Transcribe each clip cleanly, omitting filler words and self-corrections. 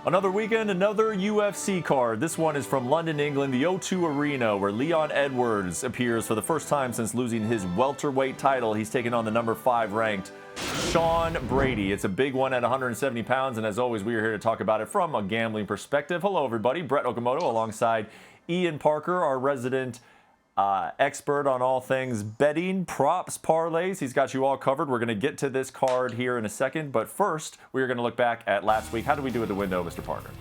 Another weekend, another UFC card. This one is from London, England, the O2 Arena, where Leon Edwards appears for the first time since losing his welterweight title. He's taking on the number 5 ranked Sean Brady. It's a big one at 170 pounds, and as always, we are here to talk about it from a gambling perspective. Hello, everybody. Brett Okamoto alongside Ian Parker, our resident expert on all things betting, props, parlays. He's got you all covered. We're going to get to this card here in a second, but first, we are going to look back at last week. How did we do at the window, Mr. Parker?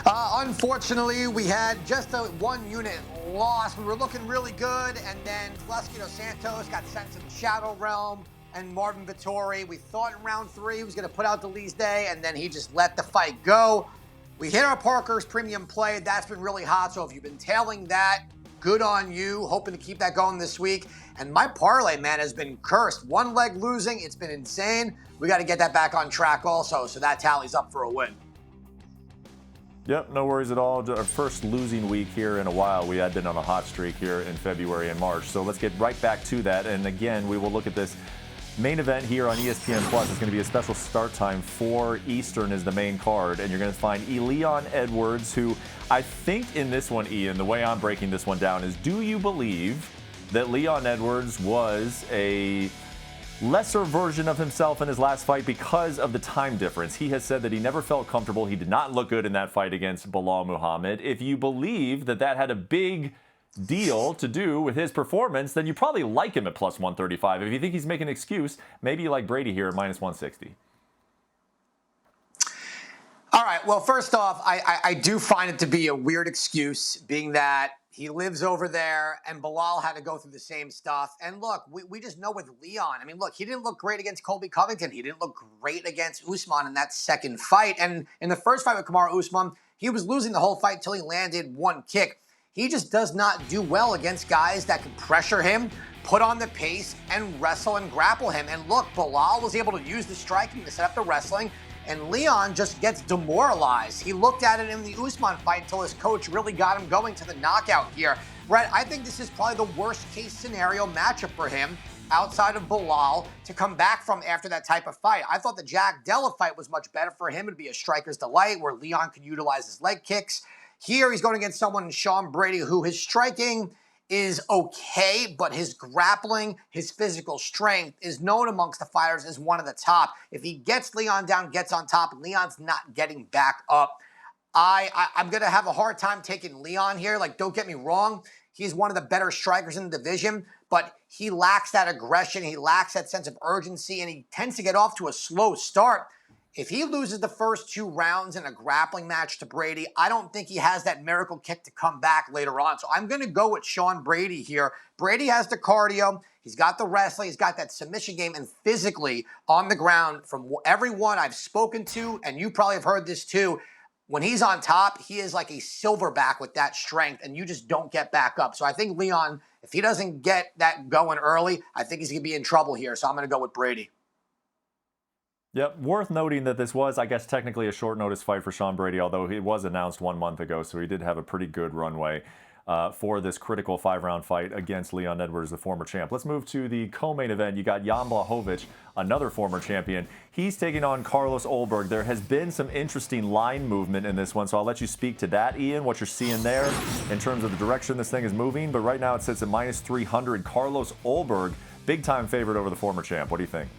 Unfortunately, we had just a one-unit loss. We were looking really good, and then Telesky dos Santos got sent to the Shadow Realm, and Marvin Vettori, we thought in round 3 he was going to put out Delise Day, and then he just let the fight go. We hit our Parker's premium play. That's been really hot. So if you've been tailing that, good on you. Hoping to keep that going this week. And my parlay, man, has been cursed. One leg losing. It's been insane. We got to get that back on track also. So that tallies up for a win. Yep, no worries at all. Our first losing week here in a while. We had been on a hot streak here in February and March. So let's get right back to that. And again, we will look at this main event here on ESPN Plus. Is going to be a special start time. 4 Eastern is the main card, and you're going to find Leon Edwards, who I think in this one, Ian, the way I'm breaking this one down is, do you believe that Leon Edwards was a lesser version of himself in his last fight because of the time difference? He has said that he never felt comfortable. He did not look good in that fight against Belal Muhammad. If you believe that that had a big deal to do with his performance, then you probably like him at plus 135. If you think he's making an excuse, maybe you like Brady here at minus 160. All right. Well, first off, I do find it to be a weird excuse, being that he lives over there and Belal had to go through the same stuff. And look, we just know with Leon, I mean, look, he didn't look great against Colby Covington. He didn't look great against Usman in that second fight. And in the first fight with Kamaru Usman, he was losing the whole fight until he landed one kick. He just does not do well against guys that can pressure him, put on the pace, and wrestle and grapple him. And look, Belal was able to use the striking to set up the wrestling, and Leon just gets demoralized. He looked at it in the Usman fight until his coach really got him going to the knockout here. Brett, I think this is probably the worst case scenario matchup for him outside of Belal to come back from after that type of fight. I thought the Jack Della fight was much better for him. It'd be a striker's delight where Leon could utilize his leg kicks. Here, he's going against someone, Sean Brady, who his striking is okay, but his grappling, his physical strength is known amongst the fighters as one of the top. If he gets Leon down, gets on top, Leon's not getting back up. I'm going to have a hard time taking Leon here. Like, don't get me wrong. He's one of the better strikers in the division, but he lacks that aggression. He lacks that sense of urgency, and he tends to get off to a slow start. If he loses the first 2 rounds in a grappling match to Brady, I don't think he has that miracle kick to come back later on. So I'm going to go with Sean Brady here. Brady has the cardio. He's got the wrestling. He's got that submission game. And physically on the ground, from everyone I've spoken to, and you probably have heard this too, when he's on top, he is like a silverback with that strength, and you just don't get back up. So I think Leon, if he doesn't get that going early, I think he's going to be in trouble here. So I'm going to go with Brady. Yep, worth noting that this was, I guess, technically a short notice fight for Sean Brady, although it was announced 1 month ago, so he did have a pretty good runway for this critical 5-round fight against Leon Edwards, the former champ. Let's move to the co-main event. You got Jan Blachowicz, another former champion. He's taking on Carlos Ulberg. There has been some interesting line movement in this one, so I'll let you speak to that, Ian, what you're seeing there in terms of the direction this thing is moving. But right now it sits at minus 300. Carlos Ulberg, big-time favorite over the former champ. What do you think?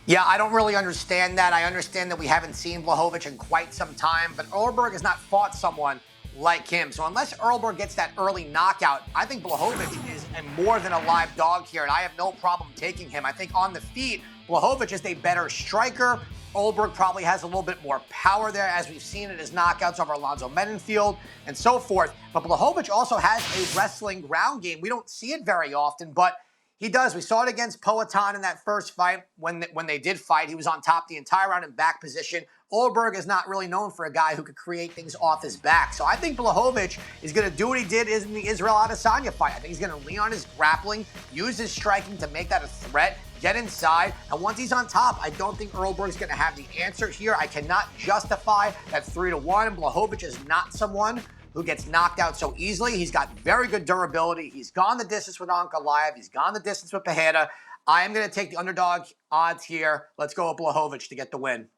Yeah, I don't really understand that. I understand that we haven't seen Blachowicz in quite some time, but Ulberg has not fought someone like him. So unless Ulberg gets that early knockout, I think Blachowicz is a more than a live dog here, and I have no problem taking him. I think on the feet, Blachowicz is a better striker. Ulberg probably has a little bit more power there, as we've seen in his knockouts over Alonzo Mendenfield and so forth. But Blachowicz also has a wrestling ground game. We don't see it very often, but he does. We saw it against Poatan in that first fight. When they did fight, he was on top the entire round in back position. Ulberg is not really known for a guy who could create things off his back. So I think Blachowicz is going to do what he did in the Israel Adesanya fight. I think he's going to lean on his grappling, use his striking to make that a threat, get inside, and once he's on top, I don't think Ulberg's going to have the answer here. I cannot justify that 3-1. Blachowicz is not someone who gets knocked out so easily. He's got very good durability. He's gone the distance with Ankalaev. He's gone the distance with Pereira. I am going to take the underdog odds here. Let's go with Blachowicz to get the win.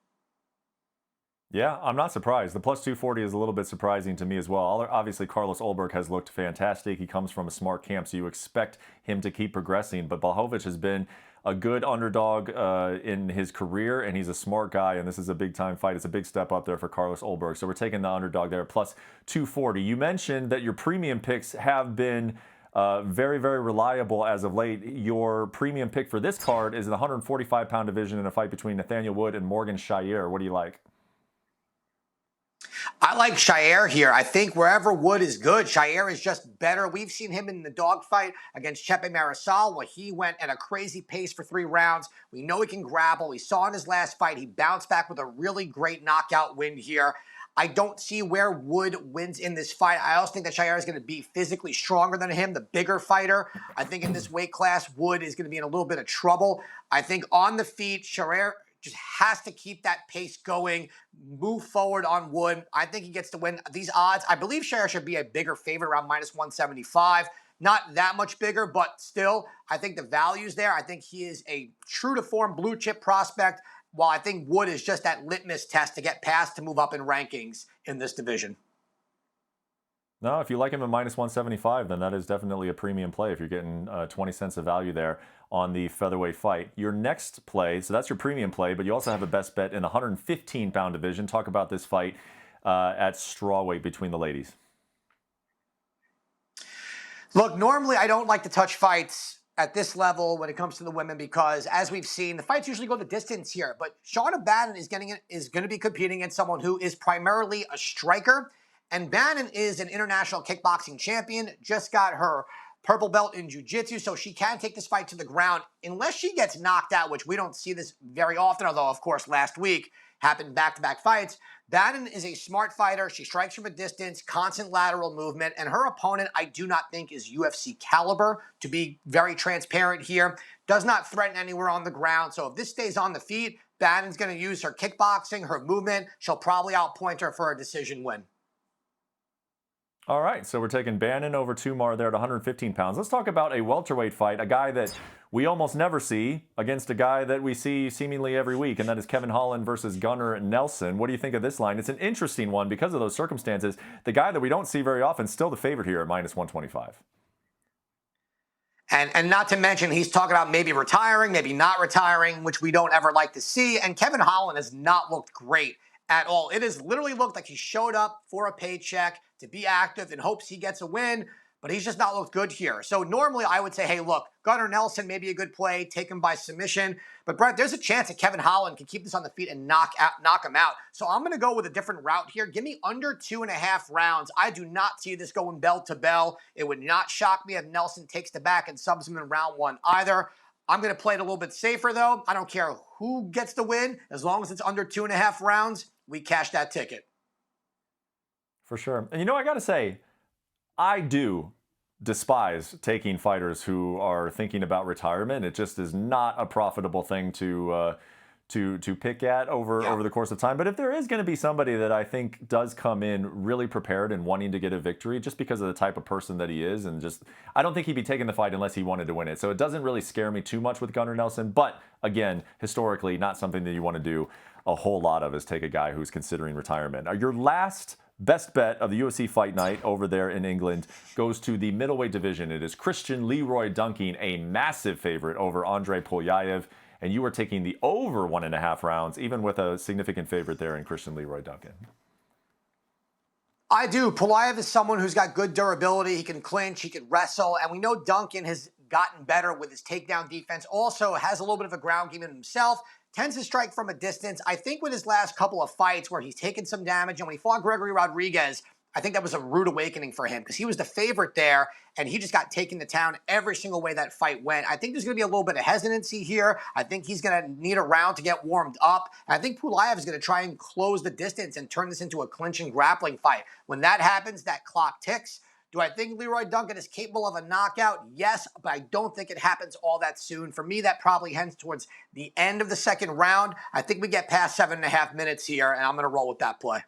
Yeah, I'm not surprised. The plus 240 is a little bit surprising to me as well. Obviously, Carlos Ulberg has looked fantastic. He comes from a smart camp, so you expect him to keep progressing. But Blachowicz has been a good underdog in his career, and he's a smart guy, and this is a big-time fight. It's a big step up there for Carlos Ulberg. So we're taking the underdog there, plus 240. You mentioned that your premium picks have been very, very reliable as of late. Your premium pick for this card is in the 145-pound division in a fight between Nathaniel Wood and Morgan Shire. What do you like? I like Shire here. I think wherever Wood is good, Shire is just better. We've seen him in the dogfight against Chepe Marisol, where he went at a crazy pace for 3 rounds. We know he can grapple. We saw in his last fight, he bounced back with a really great knockout win here. I don't see where Wood wins in this fight. I also think that Shire is going to be physically stronger than him, the bigger fighter. I think in this weight class, Wood is going to be in a little bit of trouble. I think on the feet, Shire just has to keep that pace going, move forward on Wood. I think he gets to win. These odds, I believe Shire should be a bigger favorite, around minus 175. Not that much bigger, but still, I think the value's there. I think he is a true to form blue chip prospect, while I think Wood is just that litmus test to get past to move up in rankings in this division. No, if you like him at minus 175, then that is definitely a premium play if you're getting 20 cents of value there on the featherweight fight. Your next play, so that's your premium play, but you also have a best bet in the 115-pound division. Talk about this fight at strawweight between the ladies. Look, normally I don't like to touch fights at this level when it comes to the women because, as we've seen, the fights usually go the distance here. But Shauna Bannon is going to be competing against someone who is primarily a striker, and Bannon is an international kickboxing champion. Just got her purple belt in jiu-jitsu, so she can take this fight to the ground unless she gets knocked out, which we don't see this very often. Although, of course, last week happened back-to-back fights. Bannon is a smart fighter. She strikes from a distance, constant lateral movement, and her opponent I do not think is UFC caliber, to be very transparent here. Does not threaten anywhere on the ground. So if this stays on the feet, Bannon's going to use her kickboxing, her movement. She'll probably outpoint her for a decision win. All right, so we're taking Bannon over Tumar there at 115 pounds. Let's talk about a welterweight fight, a guy that we almost never see against a guy that we see seemingly every week, and that is Kevin Holland versus Gunnar Nelson. What do you think of this line? It's an interesting one because of those circumstances. The guy that we don't see very often, still the favorite here at minus 125. And not to mention, he's talking about maybe retiring, maybe not retiring, which we don't ever like to see. And Kevin Holland has not looked great at all. It has literally looked like he showed up for a paycheck to be active in hopes he gets a win, but he's just not looked good here. So normally I would say, hey, look, Gunnar Nelson may be a good play, take him by submission. But Brett, there's a chance that Kevin Holland can keep this on the feet and knock him out. So I'm going to go with a different route here. Give me under 2.5 rounds. I do not see this going bell to bell. It would not shock me if Nelson takes the back and subs him in round 1 either. I'm going to play it a little bit safer, though. I don't care who gets the win. As long as it's under 2.5 rounds, we cash that ticket. For sure. And I got to say, I do despise taking fighters who are thinking about retirement. It just is not a profitable thing to pick at over the course of time. But if there is going to be somebody that I think does come in really prepared and wanting to get a victory, just because of the type of person that he is, and just I don't think he'd be taking the fight unless he wanted to win it. So it doesn't really scare me too much with Gunnar Nelson. But again, historically, not something that you want to do a whole lot of is take a guy who's considering retirement. Your last best bet of the UFC Fight Night over there in England goes to the middleweight division. It is Christian Leroy Dunking, a massive favorite over Andre Polyaev. And you are taking the over 1.5 rounds, even with a significant favorite there in Christian Leroy Dunking. I do. Polyaev is someone who's got good durability. He can clinch, he can wrestle. And we know Duncan has gotten better with his takedown defense. Also has a little bit of a ground game in himself. Tends to strike from a distance. I think with his last couple of fights where he's taken some damage, and when he fought Gregory Rodriguez, I think that was a rude awakening for him because he was the favorite there, and he just got taken to town every single way that fight went. I think there's going to be a little bit of hesitancy here. I think he's going to need a round to get warmed up. And I think Pulaev is going to try and close the distance and turn this into a clinching grappling fight. When that happens, that clock ticks. Do I think Leroy Duncan is capable of a knockout? Yes, but I don't think it happens all that soon. For me, that probably heads towards the end of the second round. I think we get past 7.5 minutes here, and I'm going to roll with that play.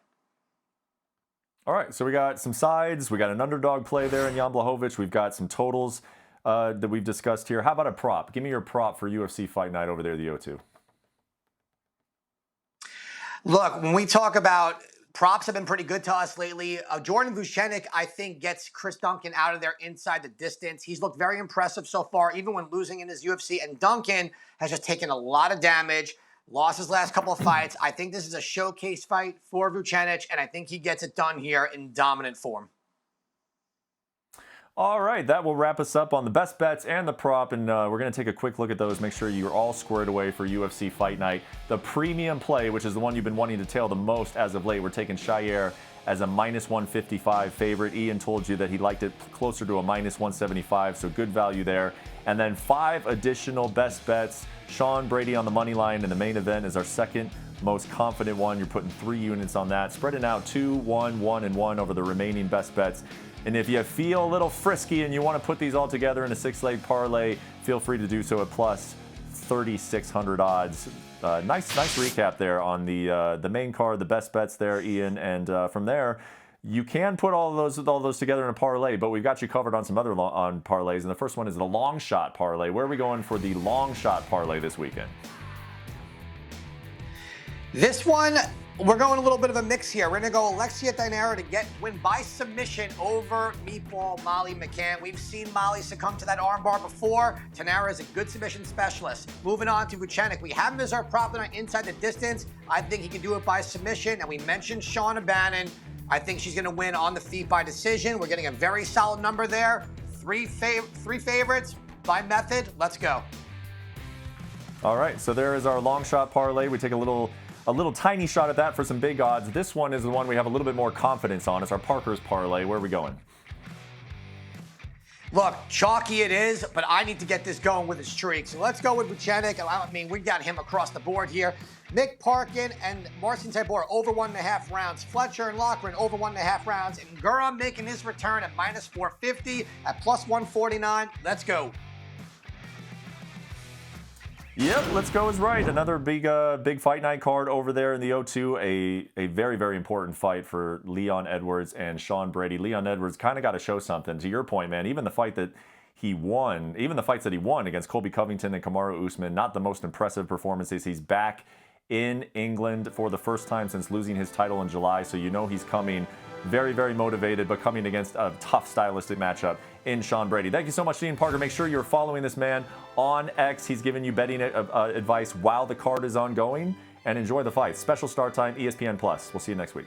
All right, so we got some sides. We got an underdog play there in Jan Blachowicz. We've got some totals that we've discussed here. How about a prop? Give me your prop for UFC Fight Night over there, the O2. Look, when we talk about props have been pretty good to us lately. Jordan Vucenic, I think, gets Chris Duncan out of there inside the distance. He's looked very impressive so far, even when losing in his UFC. And Duncan has just taken a lot of damage, lost his last couple of fights. I think this is a showcase fight for Vucenic, and I think he gets it done here in dominant form. All right, that will wrap us up on the best bets and the prop, and we're going to take a quick look at those, make sure you're all squared away for UFC Fight Night. The premium play, which is the one you've been wanting to tail the most as of late, we're taking Shire as a minus 155 favorite. Ian told you that he liked it closer to a minus 175, so good value there. And then 5 additional best bets. Sean Brady on the money line in the main event is our second most confident one. You're putting 3 units on that, spreading out 2, 1, 1, and 1 over the remaining best bets. And if you feel a little frisky and you want to put these all together in a 6-leg parlay, feel free to do so at plus 3,600 odds. Nice recap there on the main card, the best bets there, Ian. And from there, you can put all those together in a parlay, but we've got you covered on some other on parlays. And the first one is the long shot parlay. Where are we going for the long shot parlay this weekend? This one, we're going a little bit of a mix here. We're going to go Alexia Dinero to win by submission over Meatball Molly McCann. We've seen Molly succumb to that armbar before. Dinero is a good submission specialist. Moving on to Vucenic. We have him as our prop tonight inside the distance. I think he can do it by submission. And we mentioned Shauna Bannon. I think she's going to win on the feet by decision. We're getting a very solid number there. Three favorites by method. Let's go. All right, so there is our long shot parlay. We take a little tiny shot at that for some big odds. This one is the one we have a little bit more confidence on. It's our Parker's parlay. Where are we going? Look, chalky it is, but I need to get this going with a streak. So let's go with Vucenic. I mean, we got him across the board here. Mick Parkin and Marcin Tybura over 1.5 rounds. Fletcher and Loughran over 1.5 rounds. And Gura making his return at minus 450 at plus 149. Let's go. Yep, let's go is right. Another big fight night card over there in the O2. A very, very important fight for Leon Edwards and Sean Brady. Leon Edwards kind of got to show something. To your point, man, even the fights that he won against Colby Covington and Kamaru Usman, not the most impressive performances. He's back in England for the first time since losing his title in July, so you know he's coming very, very motivated, but coming against a tough stylistic matchup in Sean Brady. Thank you so much, Ian Parker. Make sure you're following this man on X. He's giving you betting advice while the card is ongoing, and enjoy the fight. Special start time, ESPN Plus. We'll see you next week.